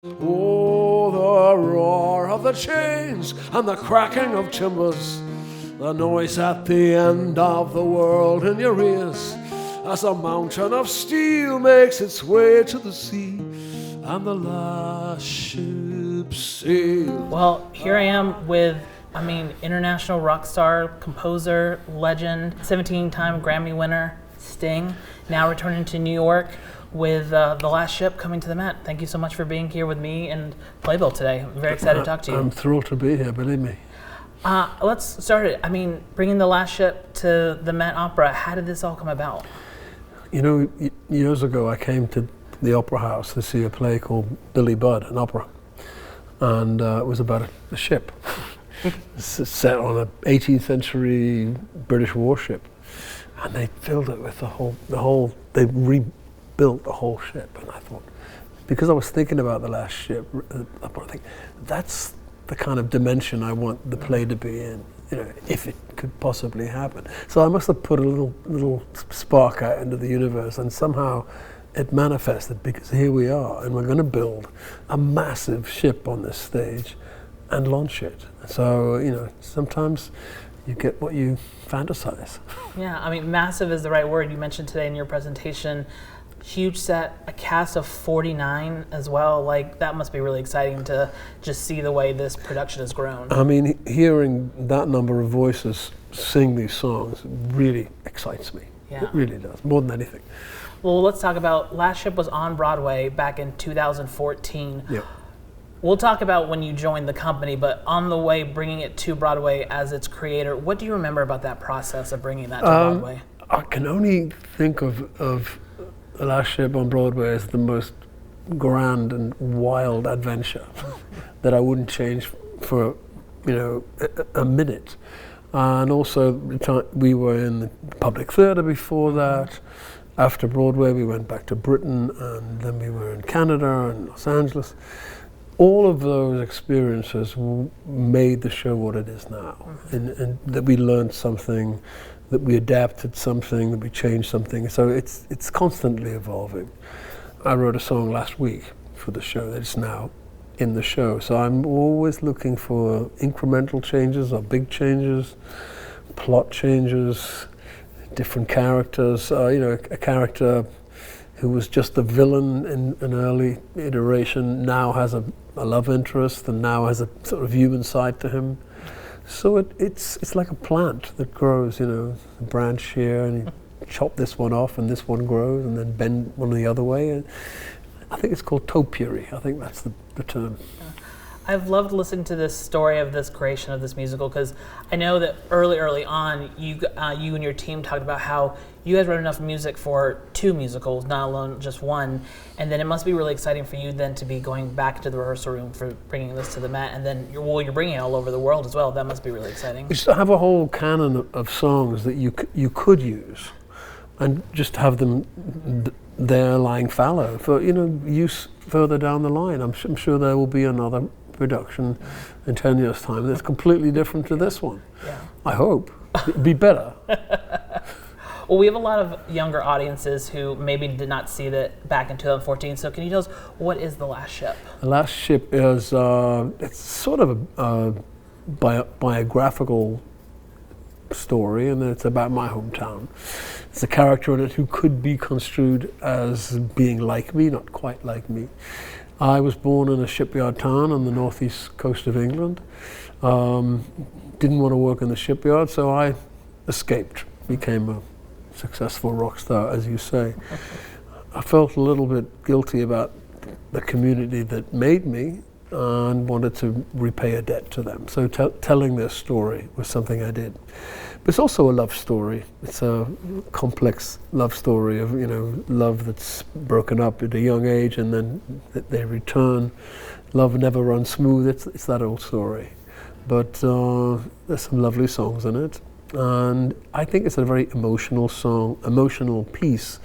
Oh, the roar of the chains and the cracking of timbers, the noise at the end of the world in your ears, as a mountain of steel makes its way to the sea, and the last ship sails. Well, here I am with, international rock star, composer, legend, 17-time Grammy winner, Sting, now returning to New York with The Last Ship coming to the Met. Thank you so much for being here with me and Playbill today. I'm very excited to talk to you. I'm thrilled to be here, believe me. Let's start it. Bringing The Last Ship to the Met Opera, how did this all come about? You know, years ago I came to the Opera House to see a play called Billy Budd, an opera. And it was about a ship set on an 18th century British warship. And they filled it with they rebuilt the whole ship. And I thought, because I was thinking about The Last Ship, I think that's the kind of dimension I want the play to be in, if it could possibly happen. So I must have put a little spark out into the universe, and somehow it manifested, because here we are, and we're going to build a massive ship on this stage and launch it. So, sometimes you get what you fantasize. Yeah, massive is the right word. You mentioned today in your presentation, huge set, a cast of 49 as well. That must be really exciting to just see the way this production has grown. Hearing that number of voices sing these songs really excites me. Yeah. It really does, more than anything. Well, let's talk about Last Ship was on Broadway back in 2014. Yeah. We'll talk about when you joined the company, but on the way bringing it to Broadway as its creator, what do you remember about that process of bringing that to Broadway? I can only think of The Last Ship on Broadway as the most grand and wild adventure that I wouldn't change for, a minute. And also, we were in the public theatre before that. After Broadway, we went back to Britain, and then we were in Canada and Los Angeles. All of those experiences made the show what it is now, and that we learned something, that we adapted something, that we changed something. So it's constantly evolving. I wrote a song last week for the show that is now in the show. So I'm always looking for incremental changes or big changes, plot changes, different characters. A character who was just a villain in an early iteration now has a love interest, and now has a sort of human side to him. So it's like a plant that grows, a branch here, and you chop this one off and this one grows, and then bend one the other way. And I think it's called topiary. I think that's the term. I've loved listening to this story of this creation of this musical, because I know that early on, you and your team talked about how you guys wrote enough music for 2 musicals, not alone just one, and then it must be really exciting for you then to be going back to the rehearsal room for bringing this to the Met, and then you're bringing it all over the world as well. That must be really exciting. You just have a whole canon of songs that you could use, and just have them there lying fallow for use further down the line. I'm sure there will be another production in 10 years' time that's completely different to this one. Yeah. I hope. It'd be better. Well, we have a lot of younger audiences who maybe did not see that back in 2014. So can you tell us, what is The Last Ship? The Last Ship is it's sort of a biographical story, and it's about my hometown. It's a character in it who could be construed as being like me, not quite like me. I was born in a shipyard town on the northeast coast of England. Didn't want to work in the shipyard, so I escaped, became a successful rock star, as you say. I felt a little bit guilty about the community that made me, and wanted to repay a debt to them. So telling their story was something I did. But it's also a love story. It's a complex love story of, love that's broken up at a young age, and then they return. Love never runs smooth. It's that old story. But there's some lovely songs in it. And I think it's a very emotional piece.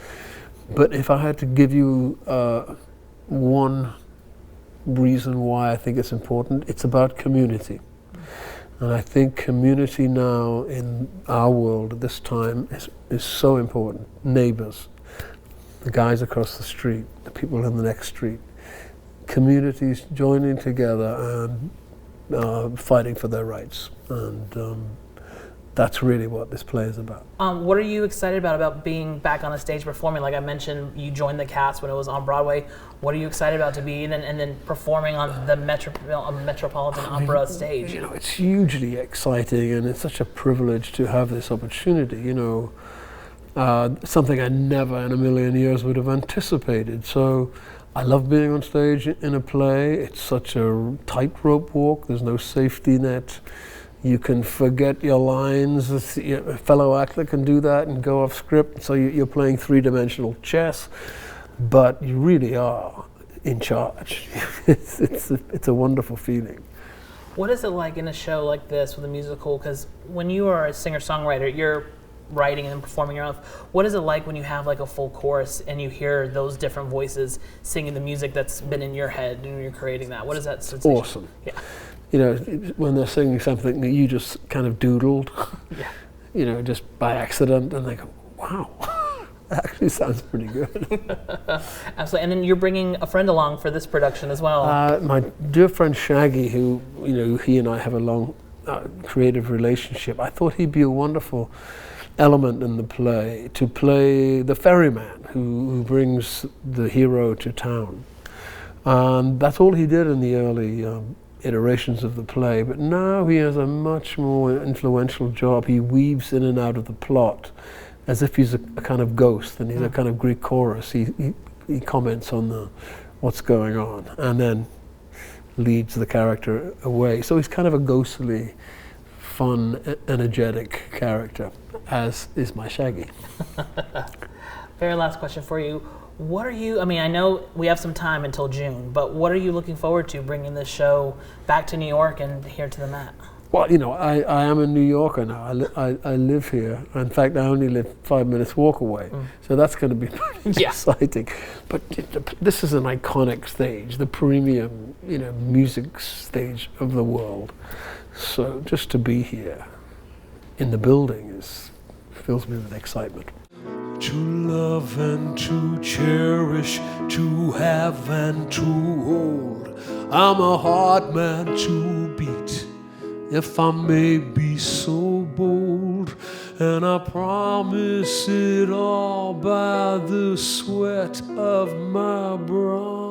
But if I had to give you one reason why I think it's important, it's about community. And I think community now in our world at this time is so important. Neighbors, the guys across the street, the people in the next street, communities joining together and fighting for their rights. And that's really what this play is about. What are you excited about being back on a stage performing? Like I mentioned, you joined the cast when it was on Broadway. What are you excited about to be and then performing on the Metropolitan Opera stage? You know, it's hugely exciting, and it's such a privilege to have this opportunity. You know, something I never in a million years would have anticipated. So I love being on stage in a play. It's such a tightrope walk. There's no safety net. You can forget your lines. A fellow actor can do that and go off script. So you're playing three-dimensional chess, but you really are in charge. It's a wonderful feeling. What is it like in a show like this with a musical? Because when you are a singer-songwriter, you're writing and performing your own. What is it like when you have like a full chorus and you hear those different voices singing the music that's been in your head and you're creating that? What is that sensation? Awesome. Yeah. You know, when they're singing something that you just kind of doodled, Yeah. you know, just by accident, and they go, wow, that actually sounds pretty good. Absolutely. And then you're bringing a friend along for this production as well. My dear friend Shaggy, who, you know, he and I have a long creative relationship, I thought he'd be a wonderful element in the play to play the ferryman who brings the hero to town. And that's all he did in the early iterations of the play, but now he has a much more influential job. He weaves in and out of the plot as if he's a kind of ghost, and he's a kind of Greek chorus. He comments on what's going on and then leads the character away. So he's kind of a ghostly, fun, energetic character, as is my Shaggy. Very last question for you. What are you, I mean, I know we have some time until June, but what are you looking forward to bringing this show back to New York and here to the Met? Well, you know, I am a New Yorker now. I live here. In fact, I only live 5 minutes walk away. So that's going to be pretty exciting. But this is an iconic stage, the premium, you know, music stage of the world. So just to be here in the building fills me with excitement. To love and to cherish, to have and to hold. I'm a hard man to beat, if I may be so bold. And I promise it all by the sweat of my brow.